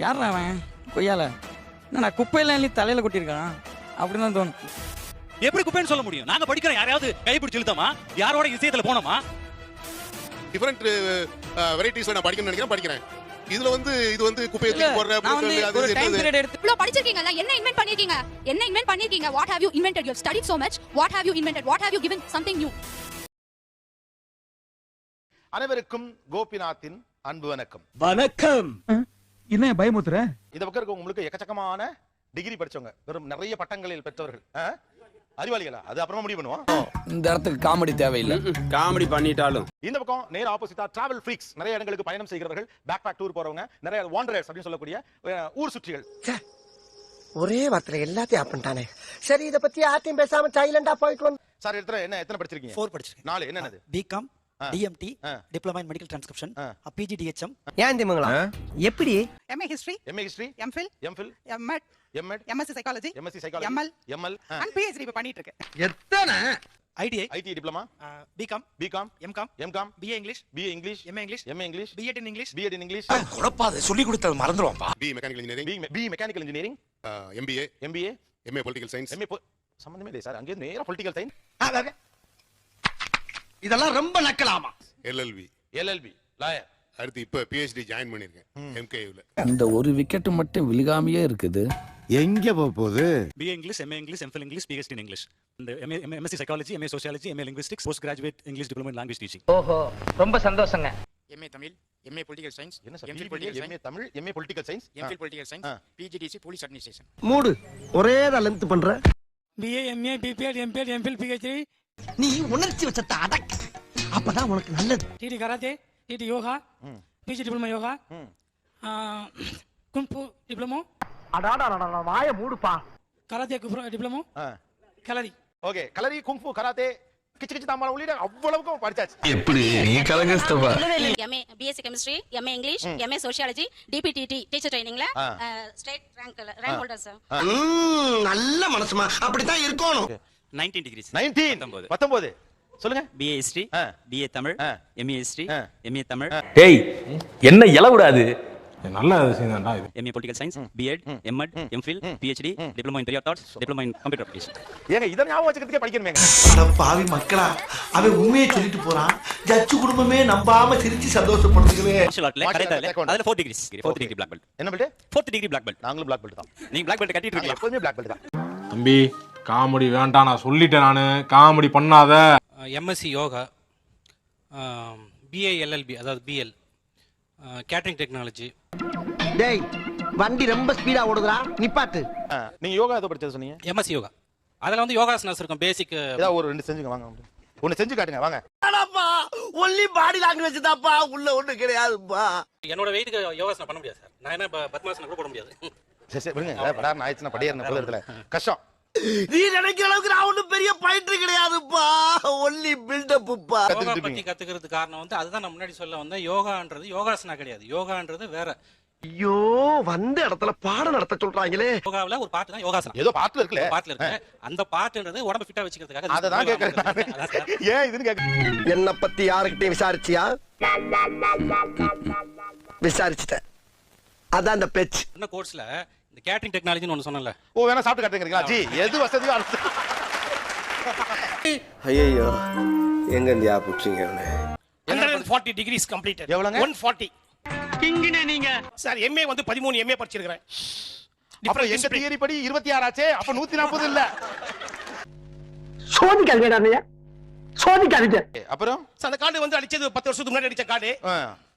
யாரா அவன் கொய்யால என்ன குப்பையெல்லாம் எழுதி தலையில கொட்டியிருக்கான் அப்படின்னு தான் தோணும். எப்படி குப்பைன்னு சொல்ல முடியும்? நாங்க படிக்கிறோம், யாரையாவது கைப்பிடிச்சு இழுத்தோமா? யாரோட விஷயத்துல போனோமா? டிஃபரெண்ட் வெரைட்டிஸ் நான் படிக்கணும்னு படிக்கிறேன். இதுல வந்து இது வந்து குப்பையை தூக்கி போடுற நான் வந்து ஒரு டைம் பீரியட் எடுத்து இவ்ளோ படிச்சிருக்கீங்கல, என்ன இன்வென்ட் பண்ணிருக்கீங்க? என்ன இன்வென்ட் பண்ணிருக்கீங்க? What have you invented? You have studied so much. What have you invented? What have you given something new? அனைவருக்கும் கோபிநாத்தின் அன்பு வணக்கம். வணக்கம். என்ன பயமுத்துற? இந்த பக்கம் இருக்க உங்களுக்கு எக்கச்சக்கமான டிகிரி படிச்சவங்க, வெறும் நிறைய பட்டங்களில் பெற்றவர்கள், அறிவாளிகளா? அது அப்புறமா முடிவு பண்ணுவோம். இந்த இடத்துக்கு காமெடி தேவையில்லை. காமெடி பண்ணிட்டாலும் இந்த பக்கம் நேர் ஆப்போசிட்டா டிராவல் ஃப்ரீக்ஸ், நிறைய இடங்களுக்கு பயணம் செய்கிறவர்கள், பேக் பேக் டூர் போறவங்க, நிறைய வாண்டரர்ஸ் அப்படின்னு சொல்லக்கூடிய ஊர் சுற்றிகள். ஒரே வார்த்தை எல்லாத்தையும் ஆப் பண்ணிட்டானே. சரி, இத பத்தி யார்ட்டையும் பேசாம சைலண்டா போயிட்டு வந்து. சார் எத்தனை படிச்சிருக்கீங்க? 4 படிச்சிருக்கேன். 4 என்னது? BCom, DMT, diploma in medical transcription, PGDHM. ஏன் திமுங்களா? எப்படி? MA history, MA history, MPhil, MPhil, MEd, MEd, MSc psychology, MSc psychology, ML, ML and PhD இப்ப பண்ணிட்டு இருக்கேன். எத்தனை? ITI, IT diploma, BCom, BCom, MCom, MCom, BA English, BA English, MA English, MA English, BEd in English, BEd in English. குழப்பாத, சொல்லி கொடுத்தது மறந்துடுவான்பா. B mechanical engineering, B mechanical engineering, MBA, MBA, MA political science. MA சம்பந்தமே இல்லை sir, அங்கே நேரா political science. இதெல்லாம் ரொம்ப நக்கலாமா? LLB, LLB, lawyer. அடுத்து இப்ப பிஹெச்டி ஜாயின் பண்ணிருக்கேன் எம்கேயூல. இந்த ஒரு விக்கெட் மட்டும் விழுகாமையே இருக்குது. எங்க போகுது? BA English, MA English, MPhil English, PhD in English. இந்த MSc psychology, MA sociology, MA linguistics, post graduate English diploma in language teaching. ஓஹோ, ரொம்ப சந்தோஷங்க. MA Tamil, MA political science, என்ன sir? MA Tamil, MA political science, MPhil political science, PGDC police administration. மூடு, ஒரே தான் length பண்ற. BA, MA, BPEd, MPEd, MPhil, PhD. நீ உணர்ச்சி வச்சத அடக்கு, அப்பதான் உனக்கு நல்லது. DD karate, DD yoga, PG diploma yoga, kung fu diploma, அடாடா வாய மூடுப்பா. Karate diploma, kalari. Okay, kalari, kung fu, karate, கிச்சு கிச்சு தாம்பாளம் உள்ளிட்ட அவ்வளவுக்கும் படிச்சாச்சு. எப்படி நீ கலங்கஸ்தபா? MA BSc chemistry, MA English, MA sociology, DPTT teacher trainingல state rank holder sir. நல்ல மனசுமா, அப்படித்தான் இருக்கணும். 19 degrees. 19 சொல்லுங்க. BA history, BA Tamil, MA history, MA Tamil, டேய் என்ன இலவுடாது? நல்ல விஷயம் தான்டா இது. MA political science, B.Ed, M.Ed, M.Phil, PhD, diploma in theory of thoughts, diploma in computer application. ஏங்க இத ஞாபகம் வச்சுக்கிறதுக்கே படிக்கணுமேங்க. அட பாவி மக்களா, அவன் உண்மையை சொல்லிட்டு போறான். ஜட்ஜ் குடும்பமே நம்பாம சிரிச்சு சந்தோஷப்படுத்துவே. Martial artல கரெக்ட்டா அதுல 4 degrees. 4th degree black belt. என்ன belt? 4th degree black belt. நாங்களும் black belt தான். நீங்க black belt கட்டிட்டு இருக்கீங்க. எப்பவுமே black belt தான். தம்பி காமெடி வேண்டாம், நான் சொல்லிட்டேன். நானு காமெடி பண்ணாத. எம்எஸ்சி யோகா, பிஏ எல்எல்பி அதாவது பிஎல், கேட்டரிங் டெக்னாலஜி. டேய், வண்டி ரொம்ப ஸ்பீடா ஓடுதுடா, நிப்பாட்டு. நீங்க யோகா ஏதோ படிச்சது சொன்னீங்க? எம்எஸ்சி யோகா. அதுல வந்து யோகாசனாஸ் இருக்கும், பேசிக். ஏதாவது ஒரு 2 செஞ்சுங்க வாங்க. ஒன்னு செஞ்சு காட்டுங்க வாங்க. அடப்பா, ஒன்லி பாடி லாங்குவேஜ் தான்ப்பா, உள்ள ஒண்ணு கிடையாதுப்பா. என்னோட வெயிட்டுக்கு யோகாசனம் பண்ண முடியாது சார். நான் என்ன பத்மாசனம் கூட போட முடியாது. சரி விடுங்க, படார் ஆயிடுச்சுனா படியறன போறதுல கஷ்டம். நீ நினைக்கிற அளவுக்கு நான் ஒண்ணும் பெரிய பயிற்று கிடையாதுப்பா, ஒன்லி பில்டப்புப்பா. யோகா பத்தி கத்துக்கிறதுக்கு காரணம் வந்து அதுதான் நான் முன்னாடி சொல்ல வந்தேன். யோகான்றது யோகாசனா கிடையாது, யோகான்றது வேற. ஐயோ, வந்த இடத்துல பாடம் நடத்த சொல்றாங்களே. யோகாவுல ஒரு பாட்டு தான் யோகாசனம். ஏதோ பாட்டுல இருக்குல, பாட்டுல இருக்கு. அந்த பாட்டுன்றது உடம்ப ஃபிட்டா வச்சுக்கிறதுக்காக. அத தான் கேக்குறேன். ஏன் இதுன்னு கேக்குறேன். என்ன பத்தி யார்கிட்டயும் விசாரிச்சியா? விசாரிச்சிட்டேன், அதான் அந்த பேச்சு. என்ன கோர்ஸ்ல இந்த கேட்டரிங் டெக்னாலஜின்னு ஒன்னு சொன்னல. ஓ வேணா சாப்பிட்டு காட்டுறீங்களா? ஜி எது வசதியோ அது. ஐயோ எங்க இந்தியா புடிச்சீங்க? 140 degrees completed. எவ்வளவுங்க? 140. கிங்கினே நீங்க சார். எம்ஏ வந்து 13 எம்ஏ படிச்சிருக்கேன். அப்ப எங்க தியரி படி 26 ஆச்சே, அப்ப 140 இல்ல. சோதிக்காதீங்க, சோதிக்காதீங்க. அப்புறம் அந்த கார்டு வந்து அடிச்சது 10 வருஷத்துக்கு முன்னாடி அடிச்ச கார்டு.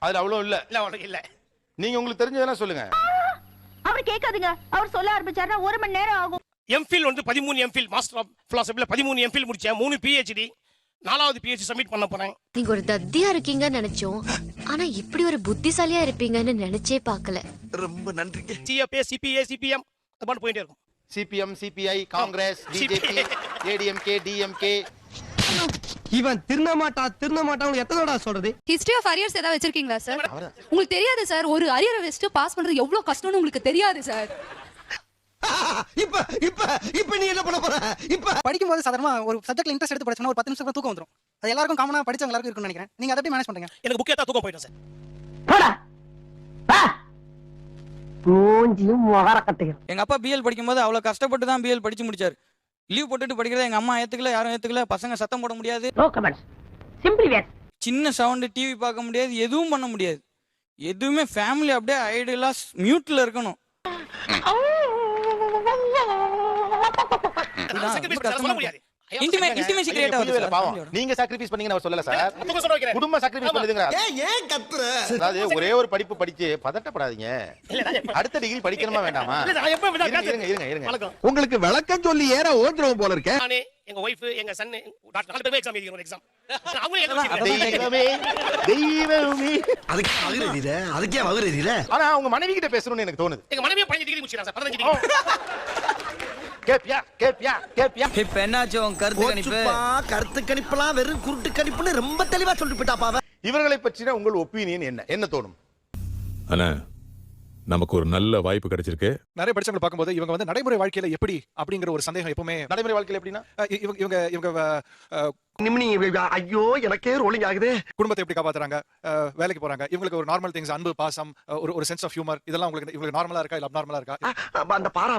அதுல அவ்வளவு இல்ல. இல்ல. நீங்க உங்களுக்கு தெரிஞ்சதெல்லாம் சொல்லுங்க. அவர் கேட்காதுங்க, அவர் சொல்ல ஆரம்பிச்சாருன்னா 1 மணி நேரம் ஆகும். எம்ஃபில் வந்து 13 எம்ஃபில், மாஸ்டர் ஆஃப் பிலாசபில 13 எம்ஃபில் முடிச்சேன். 3 பிஹெச்டி, 4வது பிஹெச்டி சப்மிட் பண்ண போறேன். நீங்க ஒரு தத்தியா இருக்கீங்கன்னு நினைச்சோம், ஆனா இப்படி ஒரு புத்திசாலியா இருப்பீங்கன்னு நினைச்சே பார்க்கல. ரொம்ப நன்றிங்க. சிஎஃப்ஏ, சிபிஏ, சிபிஎம் அது பாட்டு போயிட்டே இருக்கும். CPM, CBI, Congress, BJP, ADMK, DMK. இவன் திருந்த மாட்டான் எத்தனோட சொல்றது? ஹிஸ்டரி ஆஃப் அரியர்ஸ் ஏதாவது வச்சிருக்கீங்களா சார்? உங்களுக்கு தெரியாது சார், ஒரு அரியரை வச்சுட்டு பாஸ் பண்றது எவ்வளவு கஷ்டம்னு உங்களுக்கு தெரியாது சார். இப்ப நீ என்ன பண்ண போற? இப்ப படிக்கும்போது சாதாரணமா ஒரு சப்ஜெக்ட்ல இன்ட்ரெஸ்ட் எடுத்து படிச்சோம்னா ஒரு 10 நிமிஷம் தூக்கம் வந்துரும். அது எல்லாருக்கும் காமனா படிச்சவங்க எல்லாருக்கும் இருக்கும்னு நினைக்கிறேன். நீங்க அதை எப்படி மேனேஜ் பண்றீங்க? எனக்கு புக் ஏத்தா தூக்கம் போயிடும் சார். போடா. மூஞ்சியும் முகரக்கட்டையும். எங்க அப்பா பிஎல் படிக்கும்போது அவ்வளவு கஷ்டப்பட்டு தான் பிஎல் படிச்சு முடிச்சாரு. லீவ் போட்டுட்டு படிக்கிறத எங்க அம்மா ஏத்துக்கல, யாரும் ஏத்துக்கல. பசங்க சத்தம் போட முடியாது, நோ கமெண்ட்ஸ். சிம்பிளி வேர். சின்ன சவுண்டு, டிவி பார்க்க முடியாது, எதுவும் பண்ண முடியாது. எதுவுமே ஃபேமிலி அப்படியே ஐடியலா மியூட்ல இருக்கணும். சொல்ல முடியாது. இன்டிமேசி கிரியேட் ஆகுது. பாவம் நீங்க சாக்ரிஃபைஸ் பண்ணீங்கன்னு அவர் சொல்லல சார். குடும்ப சாக்ரிஃபைஸ் பண்ணுதுங்கற. ஏன் கத்துற? அதாவது ஒரே ஒரு படிப்பு படிச்சு பதட்டப்படாதீங்க. அடுத்த டிகிரி படிக்கணுமா வேண்டாமா? இருங்க. உங்களுக்கு விளக்கம் சொல்லி ஏற ஓதுறோம் போல இருக்க. நானே எங்க வைஃப் எங்க சன் நாலு பேரும் எக்ஸாம் எழுதிக்கிறோம். எக்ஸாம் அவங்களே எழுதுறாங்க. தெய்வமே அதுக்கே வகுறீல. ஆனா உங்க மனைவி கிட்ட பேசணும்னு எனக்கு தோணுது. எங்க மனைவியே 15 டிகிரி முடிச்சிராங்க சார். 15 டிகிரி. கேப்பியா இப்ப என்னாச்சு உன் கருத்து கணிப்பு? கருத்து கணிப்புலாம் வெறும் குருட்டு கணிப்புன்னு ரொம்ப தெளிவா சொல்லிட்டு போயிட்டாப்பா. இவர்களை பற்றின உங்கள் ஒப்பீனியன் என்ன தோணும்? அண்ணா நமக்கு ஒரு நல்ல வாய்ப்பு கிடைச்சிருக்கு. நிறைய படிச்சவங்களை பார்க்கும்போது இவங்க வந்து நடைமுறை வாழ்க்கையில எப்படி அப்படிங்கிற ஒரு சந்தேகம் எப்பவுமே. நடைமுறை வாழ்க்கையில எப்படின்னா இவங்க நிமினி ஐயோ எனக்கே ரோலிங் ஆகுது. குடும்பத்தை எப்படி காப்பாத்துறாங்க, வேலைக்கு போறாங்க, இவங்களுக்கு ஒரு நார்மல் திங்ஸ், அன்பு, பாசம், ஒரு சென்ஸ் ஆஃப் ஹியூமர், இதெல்லாம் உங்களுக்கு நார்மலா இருக்கா இல்ல அப்நார்மலா இருக்கா? அந்த பாரா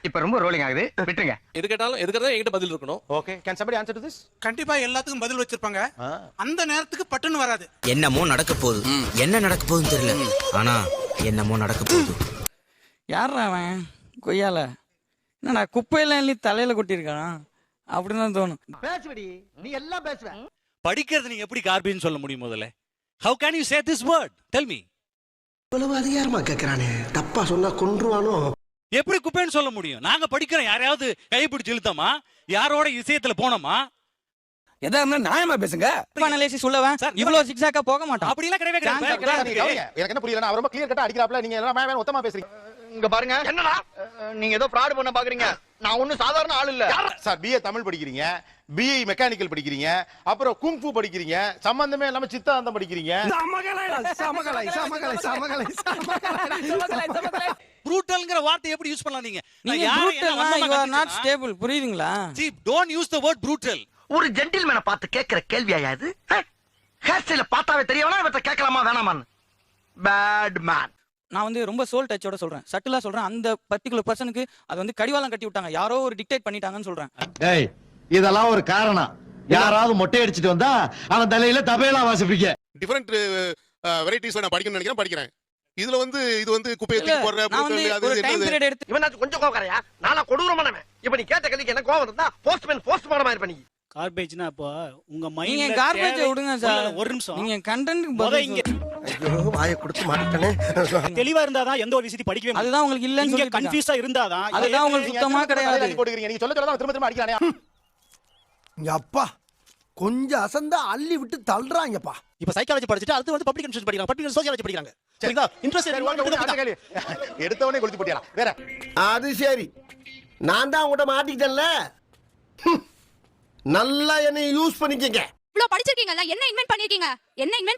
இப்ப ரொம்ப ரோலிங் ஆகுது. விட்டுருங்க. எது கேட்டாலும் என்கிட்ட பதில் இருக்கணும். Okay, can somebody answer to this? கண்டிப்பா எல்லாத்துக்கும் பதில் வச்சிருப்பாங்க. அந்த நேரத்துக்கு பட்டுன்னு வராது. என்னமோ நடக்க போகுது, என்ன நடக்க போகுதுன்னு தெரியல, ஆனா என்னமோ நடக்க போகுது. யாரா அவன் கொய்யால? என்னடா குப்பையெல்லாம் எள்ளி தலையில கொட்டியிருக்கான் அப்படின்னு தோணும். பேசுவடி, நீ எல்லாம் பேசுவ. படிக்கிறது நீங்க எப்படி கார்பேஜ் சொல்ல முடியும்? முதல்ல how can you say this word? tell me. இவ்வளவு அதிகாரமா கேக்குறானே, தப்பா சொன்னா கொன்றுவானோ? எப்படி குப்பைன்னு சொல்ல முடியும்? நாங்க படிக்கிறோம், யாரையாவது கைப்பிடிச்சு இழுத்தமா, யாரோட விஷயத்துல போனோமா? எதா இருந்தா நியாயமா பேசுங்க. அனாலிசிஸ் உள்ளவன் இவ்வளவு சிக்ஸாக்கா போக மாட்டான். அப்படி எல்லாம் கிடையவே கிடையாது. எனக்கு என்ன புரியல, நான் ரொம்ப கிளியர் கட்டா அடிக்கறாப்ல, நீங்க எல்லாம் ஒத்தமா பேசுறீங்க. இங்க பாருங்க. என்னடா நீங்க ஏதோ ஃப்ராட் பண்ண பாக்குறீங்க. நான் ஒண்ணும் சாதாரண ஆள் இல்ல சார். பிஏ தமிழ் படிக்கிறீங்க, பிஏ மெக்கானிக்கல் படிக்கிறீங்க, அப்புறம் குங்ஃபு படிக்கிறீங்க, சம்பந்தமே இல்லாம சித்தாந்தம் படிக்கிறீங்க. ப்ரூட்டல்ங்கற வார்த்தை எப்படி யூஸ் பண்ணலாம் நீங்க? நீங்க brutal-ஆ, you are not stable, புரியுதுங்களா? See, don't use the word brutal. ஒரு ஜென்டில்மேனை பார்த்து கேக்குற கேள்வியா இது? ஹேர் ஸ்டைல பார்த்தாவே தெரியவனா இவற்றை கேட்கலாமா வேணாமான்னு? Bad man. நான் வந்து ரொம்ப சோல் டச்சோட சொல்றேன், சட்டிலா சொல்றேன். அந்த பர்టిక్యులர் பர்சனுக்கு அது வந்து கடிவாளம் கட்டி விட்டாங்க, யாரோ ஒரு டிக்டேட் பண்ணிட்டாங்கன்னு சொல்றேன். டேய் இதெல்லாம் ஒரு காரணம். யாராவது மொட்டை அடிச்சிட்டு வந்தா அவன் தலையில தபையெல்லாம் வாசிப்பீங்க. டிஃபரண்ட் வெரைட்டிஸ்ல நான் படிக்கணும்னு நினைக்கிறேன், படிக்கிறேன். இதுல வந்து இது வந்து குப்பையை தூக்கி போடுற நான் வந்து ஒரு டைம் பீரியட் எடுத்து இவனாச்சும் கொஞ்சம் கோவக்காரையா? நானா கொடூரமானவன். இப்ப நீ கேட்ட கேள்விக்கு என்ன கோவம் இருந்தா போஸ்ட்மேன் மாதிரி பண்ணி. கார்பேஜ்னா அப்போ உங்க நீங்க மைண்ட்ல கார்பேஜ் விடுங்க சார். ஒரு நிமிஷம். நீங்க கண்டென்ட்க்கு பதில் ஐயோ வாயை கொடுத்து மாட்டேனே. தெளிவா இருந்தாதான் எந்த ஒரு விஷயத்தை படிக்கவே முடியும். அதுதான் உங்களுக்கு இல்லன்னு நீங்க சொல்லிட்டு கன்ஃபியூஸா இருந்தாதான் அதுதான் உங்களுக்கு சுத்தமா கிடையாது. போடுறீங்க, நீங்க சொல்ல திரும்ப திரும்ப அடிக்கறானே. இங்க அப்பா கொஞ்சம் அசந்தா அள்ளி விட்டு தள்ளுறாங்கப்பா. இப்ப சைக்காலஜி படிச்சிட்டு அடுத்து வந்து பப்ளிக் இன்ஸ்டிடியூட் படிக்கிறாங்க, பப்ளிக் சோசியாலஜி படிக்கிறாங்க. சரிங்களா? இன்ட்ரஸ்ட் எடுத்தவனே கொளுத்தி போட்டியா வேற? அது சரி, நான் தான் உங்கள்கிட்ட மாட்டிக்கிட்டேன்ல. நல்லா என்னை யூஸ் பண்ணிக்கங்க. இவ்ளோ படிச்சிருக்கீங்கல்ல, என்ன இன்வென்ட்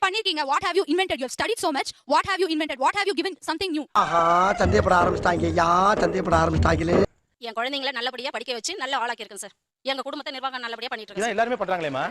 பண்ணிருக்கீங்க? What have you invented? You have studied so much. What have you invented? What have you given something new? ஆஹா சந்தேகப்பட ஆரம்பிச்சிட்டாங்களே. என் குழந்தைங்களை நல்லபடியா படிக்க வச்சு நல்ல ஆளாக்கி இருக்கேன் சார். எங்க குடும்பத்தை நிர்வாகம் நல்லபடியா பண்ணிட்டு இருக்கேன். இதான் எல்லாரும் பண்றாங்களேமா?